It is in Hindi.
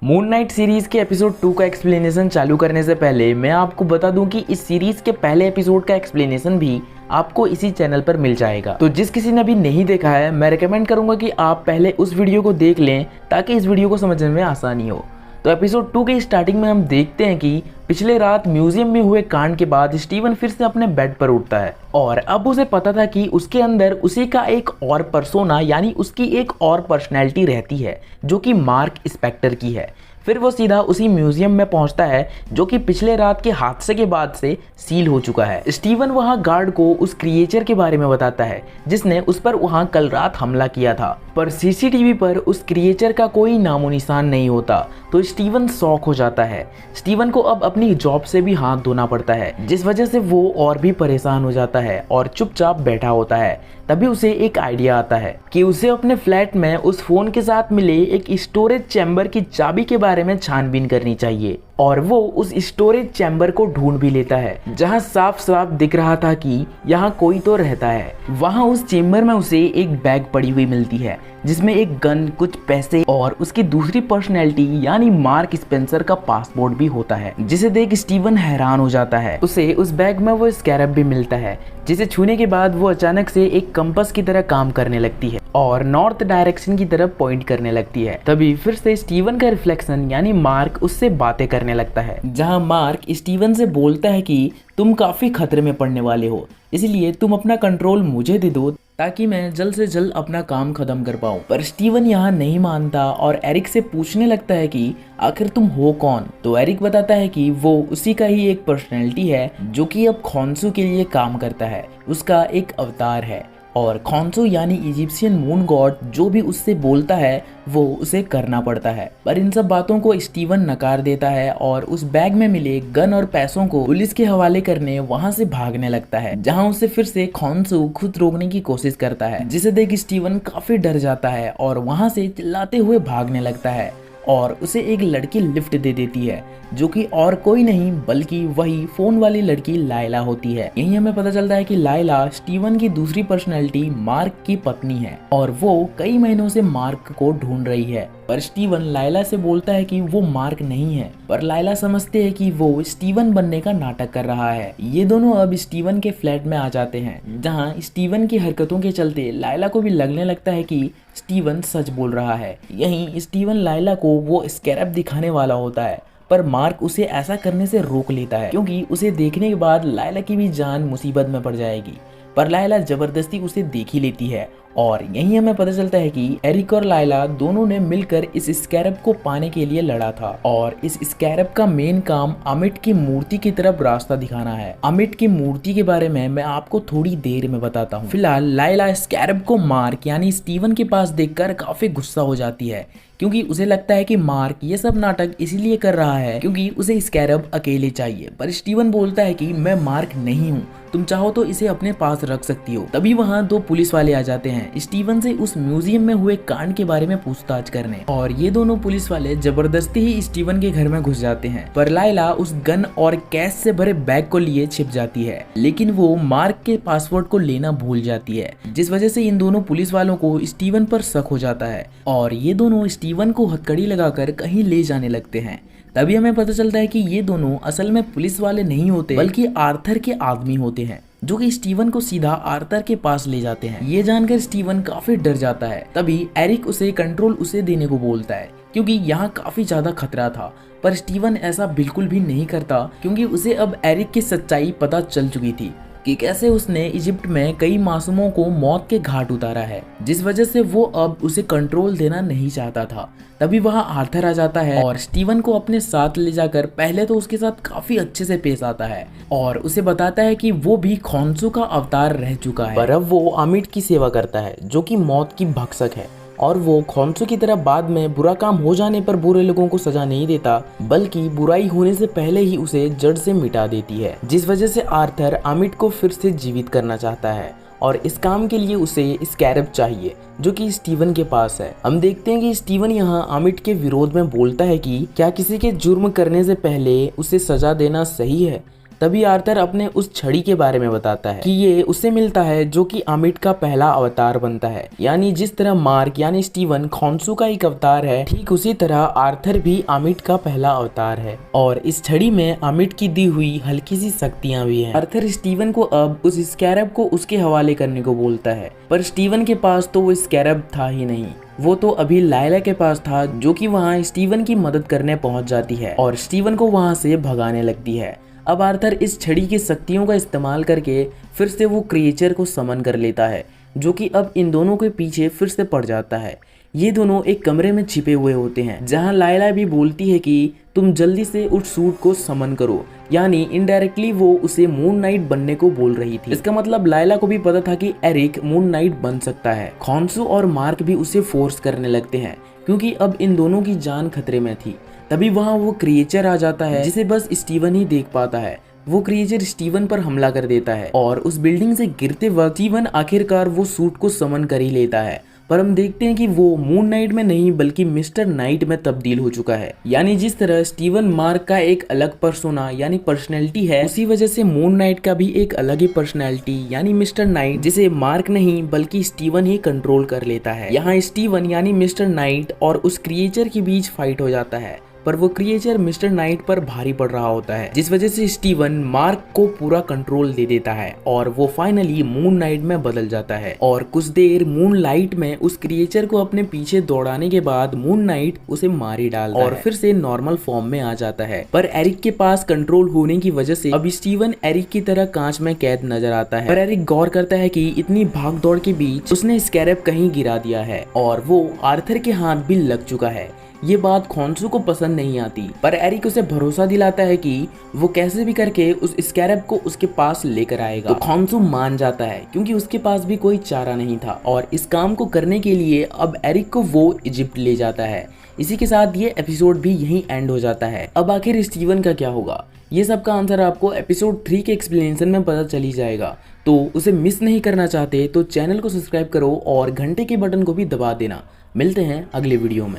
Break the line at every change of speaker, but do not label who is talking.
मून नाइट सीरीज के एपिसोड 2 का एक्सप्लेनेशन चालू करने से पहले मैं आपको बता दूं कि इस सीरीज के पहले एपिसोड का एक्सप्लेनेशन भी आपको इसी चैनल पर मिल जाएगा। तो जिस किसी ने अभी नहीं देखा है, मैं रिकमेंड करूंगा कि आप पहले उस वीडियो को देख लें ताकि इस वीडियो को समझने में आसानी हो। तो एपिसोड 2 के स्टार्टिंग में हम देखते हैं कि पिछले रात म्यूजियम में हुए कांड के बाद स्टीवन फिर से अपने बेड पर उठता है और अब उसे पता था कि उसके अंदर उसी का एक और पर्सोना यानी उसकी एक और पर्सनैलिटी रहती है जो कि मार्क स्पेक्टर की है। फिर वो सीधा उसी म्यूजियम में पहुंचता है जो कि पिछले रात के हादसे के बाद से सील हो चुका है। स्टीवन वहां गार्ड को उस क्रिएचर के बारे में बताता है जिसने उस पर वहां कल रात हमला किया था, पर सीसीटीवी पर उस क्रिएचर का कोई नामो निशान नहीं होता। तो स्टीवन शॉक हो जाता है। स्टीवन को अब अपनी जॉब से भी हाथ धोना पड़ता है जिस वजह से वो और भी परेशान हो जाता है और चुपचाप बैठा होता है। तभी उसे एक आइडिया आता है कि उसे अपने फ्लैट में उस फोन के साथ मिले एक स्टोरेज चैम्बर की चाबी के बारे में छानबीन करनी चाहिए और वो उस स्टोरेज चैम्बर को ढूंढ भी लेता है जहां साफ साफ दिख रहा था कि यहाँ कोई तो रहता है। वहां उस चैम्बर में उसे एक बैग पड़ी हुई मिलती है जिसमें एक गन, कुछ पैसे और उसकी दूसरी पर्सनैलिटी यानी मार्क स्पेंसर का पासपोर्ट भी होता है, जिसे देख स्टीवन हैरान हो जाता है। उसे उस बैग में वो स्कैरब भी मिलता है जिसे छूने के बाद वो अचानक से एक कंपास की तरह काम करने लगती है और नॉर्थ डायरेक्शन की तरफ पॉइंट करने लगती है। तभी फिर से स्टीवन का रिफ्लेक्शन यानी मार्क उससे बातें करने लगता है, जहां मार्क स्टीवन से बोलता है कि तुम काफी खतरे में पड़ने वाले हो, इसलिए तुम अपना कंट्रोल मुझे दे दो ताकि मैं जल्द से जल्द अपना काम खत्म कर पाऊं। पर स्टीवन यहाँ नहीं मानता और एरिक से पूछने लगता है कि आखिर तुम हो कौन। तो एरिक बताता है कि वो उसी का ही एक पर्सनैलिटी है जो कि अब खोंसू के लिए काम करता है, उसका एक अवतार है और खोंसू यानी इजिप्शियन मून गॉड जो भी उससे बोलता है वो उसे करना पड़ता है। पर इन सब बातों को स्टीवन नकार देता है और उस बैग में मिले गन और पैसों को पुलिस के हवाले करने वहां से भागने लगता है, जहां उसे फिर से खोंसू खुद रोकने की कोशिश करता है, जिसे देख स्टीवन काफी डर जाता है और वहां से चिल्लाते हुए भागने लगता है और उसे एक लड़की लिफ्ट दे देती है जो कि और कोई नहीं बल्कि वही फोन वाली लड़की लायला होती है। यही हमें पता चलता है कि लायला स्टीवन की दूसरी पर्सनैलिटी मार्क की पत्नी है और वो कई महीनों से मार्क को ढूंढ रही है। पर स्टीवन लायला से बोलता है कि वो मार्क नहीं है, पर लायला समझते है कि वो स्टीवन बनने का नाटक कर रहा है। ये दोनों अब स्टीवन के फ्लैट में आ जाते हैं जहाँ स्टीवन की हरकतों के चलते लायला को भी लगने लगता है कि स्टीवन सच बोल रहा है। यहीं स्टीवन लायला को वो स्कैरब दिखाने वाला होता है, पर मार्क उसे ऐसा करने से रोक लेता है क्योंकि उसे देखने के बाद लायला की भी जान मुसीबत में पड़ जाएगी। पर लायला जबरदस्ती उसे देख ही लेती है और यहीं हमें पता चलता है कि एरिक और लायला दोनों ने मिलकर इस स्कैरब को पाने के लिए लड़ा था और इस स्कैरब का मेन काम अमिट की मूर्ति की तरफ रास्ता दिखाना है। अमिट की मूर्ति के बारे में मैं आपको थोड़ी देर में बताता हूँ। फिलहाल लायला स्कैरब को मार्क यानी स्टीवन के पास देखकर काफी गुस्सा हो जाती है क्योंकि उसे लगता है कि मार्क ये सब नाटक इसीलिए कर रहा है क्योंकि उसे स्कैरब अकेले चाहिए। पर स्टीवन बोलता है कि मैं मार्क नहीं हूँ, तुम चाहो तो इसे अपने पास रख सकती हो। तभी वहाँ दो पुलिस वाले आ जाते हैं स्टीवन से उस म्यूजियम में हुए कांड के बारे में पूछताछ करने और ये दोनों पुलिस वाले जबरदस्ती ही स्टीवन के घर में घुस जाते हैं। पर लायला उस गन और कैश से भरे बैग को लिए छिप जाती है, लेकिन वो मार्क के पासवर्ड को लेना भूल जाती है, जिस वजह से इन दोनों पुलिस वालों को स्टीवन पर शक हो जाता है और ये दोनों स्टीवन को हथकड़ी लगाकर कहीं ले जाने लगते हैं। तभी हमें पता चलता है कि ये दोनों असल में पुलिस वाले नहीं होते बल्कि आर्थर के आदमी होते हैं जो कि स्टीवन को सीधा आर्थर के पास ले जाते हैं। ये जानकर स्टीवन काफी डर जाता है। तभी एरिक उसे कंट्रोल उसे देने को बोलता है क्योंकि यहाँ काफी ज्यादा खतरा था, पर स्टीवन ऐसा बिल्कुल भी नहीं करता क्योंकि उसे अब एरिक की सच्चाई पता चल चुकी थी कि कैसे उसने इजिप्ट में कई मासूमों को मौत के घाट उतारा है, जिस वजह से वो अब उसे कंट्रोल देना नहीं चाहता था। तभी वहाँ आर्थर आ जाता है और स्टीवन को अपने साथ ले जाकर पहले तो उसके साथ काफी अच्छे से पेश आता है और उसे बताता है कि वो भी खोंसू का अवतार रह चुका है, पर अब वो अमिट की सेवा करता है जो कि मौत की भक्षक है और वो खोंसू की तरह बाद में बुरा काम हो जाने पर बुरे लोगों को सजा नहीं देता बल्कि बुराई होने से पहले ही उसे जड़ से मिटा देती है, जिस वजह से आर्थर अमिट को फिर से जीवित करना चाहता है और इस काम के लिए उसे स्कैरब चाहिए जो कि स्टीवन के पास है। हम देखते हैं कि स्टीवन यहाँ अमिट के विरोध में बोलता है कि क्या किसी के जुर्म करने से पहले उसे सजा देना सही है। तभी आर्थर अपने उस छड़ी के बारे में बताता है कि ये उससे मिलता है जो कि अमिट का पहला अवतार बनता है। यानी जिस तरह मार्क यानी स्टीवन खॉन्सू का एक अवतार है, ठीक उसी तरह आर्थर भी अमिट का पहला अवतार है। और इस छड़ी में अमिट की दी हुई हल्की सी शक्तियां भी हैं। आर्थर स्टीवन को अब उस स्कैरब को उसके हवाले करने को बोलता है, पर स्टीवन के पास तो वो स्कैरब था ही नहीं। वो तो अभी लायला के पास था, जो कि वहाँ स्टीवन की मदद करने पहुंच जाती है और स्टीवन को वहाँ से भगाने लगती है। अब आर्थर इस छड़ी की शक्तियों का इस्तेमाल करके फिर से वो क्रिएचर को समन कर लेता है, जो कि अब इन दोनों के पीछे फिर से पड़ जाता है। ये दोनों एक कमरे में छिपे हुए होते हैं, जहां लायला भी बोलती है कि तुम जल्दी से उस सूट को समन करो, यानी इनडायरेक्टली वो उसे मून नाइट बनने को बोल रही थी। इसका मतलब लायला को भी पता था कि एरिक मून नाइट बन सकता है। खॉन्सू और मार्क भी उसे फोर्स करने लगते हैं, क्योंकि अब इन दोनों की जान खतरे में थी। तभी वहाँ वो क्रिएचर आ जाता है, जिसे बस स्टीवन ही देख पाता है। वो क्रिएचर स्टीवन पर हमला कर देता है और उस बिल्डिंग से गिरते वक्त स्टीवन आखिरकार वो सूट को समन कर ही लेता है। पर हम देखते हैं कि वो मून नाइट में नहीं बल्कि मिस्टर नाइट में तब्दील हो चुका है। यानी जिस तरह स्टीवन मार्क का एक अलग पर्सोना यानी पर्सनैलिटी है, उसी वजह से मून नाइट का भी एक अलग ही पर्सनैलिटी यानी मिस्टर नाइट, जिसे मार्क नहीं बल्कि स्टीवन ही कंट्रोल कर लेता है। यहाँ स्टीवन यानी मिस्टर नाइट और उस क्रिएचर के बीच फाइट हो जाता है, पर वो क्रिएचर मिस्टर नाइट पर भारी पड़ रहा होता है, जिस वजह से स्टीवन मार्क को पूरा कंट्रोल दे देता है और वो फाइनली मून नाइट में बदल जाता है। और कुछ देर मून लाइट में उस क्रिएचर को अपने पीछे दौड़ाने के बाद मून नाइट उसे मार ही डालता है और फिर से नॉर्मल फॉर्म में आ जाता है। पर एरिक के पास कंट्रोल होने की वजह से अब स्टीवन एरिक की तरह कांच में कैद नजर आता है। पर एरिक गौर करता है कि इतनी भाग दौड़ के बीच उसने स्कैरब कहीं गिरा दिया है और वो आर्थर के हाथ भी लग चुका है। ये बात खॉन्सू को पसंद नहीं आती, पर एरिक उसे भरोसा दिलाता है कि वो कैसे भी करके उस स्कैरब को उसके पास लेकर आएगा। तो खॉन्सू मान जाता है, क्योंकि उसके पास भी कोई चारा नहीं था और इस काम को करने के लिए अब एरिक को वो इजिप्ट ले जाता है। इसी के साथ ये एपिसोड भी यहीं एंड हो जाता है। अब आखिर स्टीवन का क्या होगा, ये सब का आंसर आपको एपिसोड 3 के एक्सप्लेनेशन में पता चली जाएगा। तो उसे मिस नहीं करना चाहते तो चैनल को सब्सक्राइब करो और घंटे के बटन को भी दबा देना। मिलते हैं अगले वीडियो में।